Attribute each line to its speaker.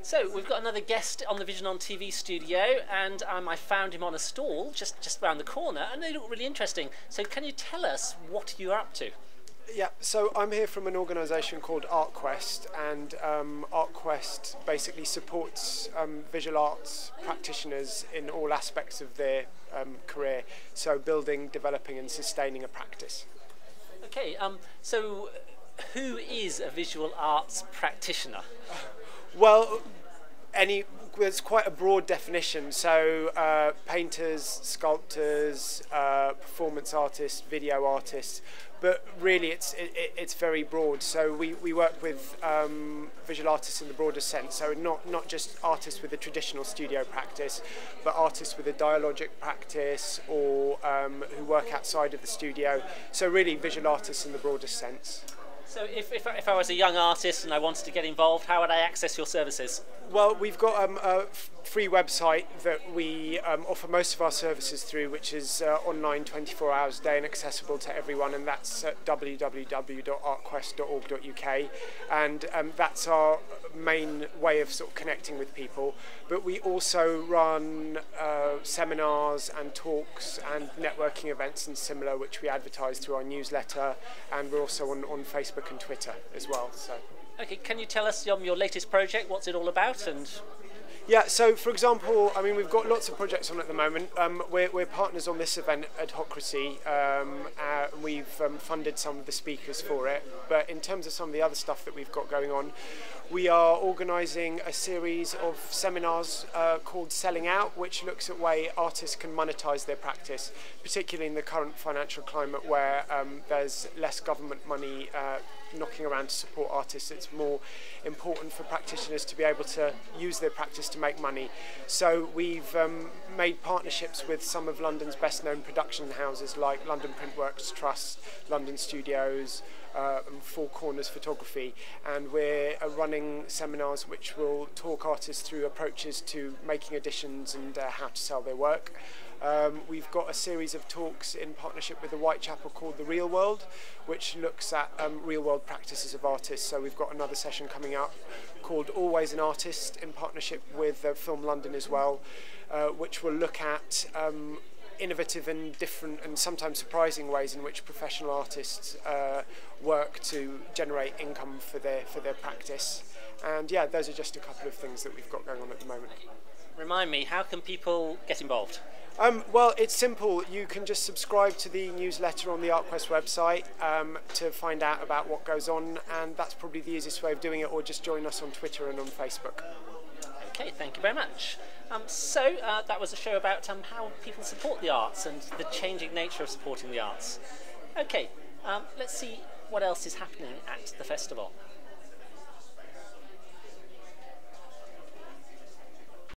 Speaker 1: So we've got another guest on the Vision on TV studio, and I found him on a stall just around the corner, and they look really interesting. So can you tell us what you're up to?
Speaker 2: Yeah, so I'm here from an organisation called ArtQuest, and ArtQuest basically supports visual arts practitioners in all aspects of their career, so building, developing and sustaining a practice.
Speaker 1: Okay, so who is a visual arts practitioner?
Speaker 2: Well, there's quite a broad definition, so painters, sculptors, performance artists, video artists, but really it's very broad. So we work with visual artists in the broader sense, so not just artists with a traditional studio practice, but artists with a dialogic practice or who work outside of the studio, so really visual artists in the broadest sense.
Speaker 1: So if I was a young artist and I wanted to get involved, how would I access your services?
Speaker 2: Well, we've got a free website that we offer most of our services through, which is online 24 hours a day and accessible to everyone, and that's at www.artquest.org.uk, and that's our main way of sort of connecting with people. But we also run seminars and talks and networking events and similar, which we advertise through our newsletter, and we're also on Facebook and Twitter as well. So.
Speaker 1: Okay, can you tell us your latest project, what's it all about?
Speaker 2: Yeah, so for example, I mean, we've got lots of projects on at the moment. We're partners on this event, Adhocracy. We've funded some of the speakers for it. But in terms of some of the other stuff that we've got going on, we are organising a series of seminars called Selling Out, which looks at way artists can monetise their practice, particularly in the current financial climate where there's less government money knocking around to support artists. It's more important for practitioners to be able to use their practice to make money. So we've made partnerships with some of London's best known production houses like London Printworks Trust, London Studios, and Four Corners Photography, and we're running seminars which will talk artists through approaches to making editions and how to sell their work. We've got a series of talks in partnership with the Whitechapel called The Real World, which looks at real world practices of artists. So we've got another session coming up called Always an Artist in partnership with Film London as well, which will look at innovative and different and sometimes surprising ways in which professional artists work to generate income for their practice. And yeah, those are just a couple of things that we've got going on at the moment.
Speaker 1: Remind me, how can people get involved?
Speaker 2: Well, it's simple. You can just subscribe to the newsletter on the ArtQuest website to find out about what goes on, and that's probably the easiest way of doing it, or just join us on Twitter and on Facebook.
Speaker 1: Okay, thank you very much. So that was a show about how people support the arts and the changing nature of supporting the arts. Okay, let's see what else is happening at the festival.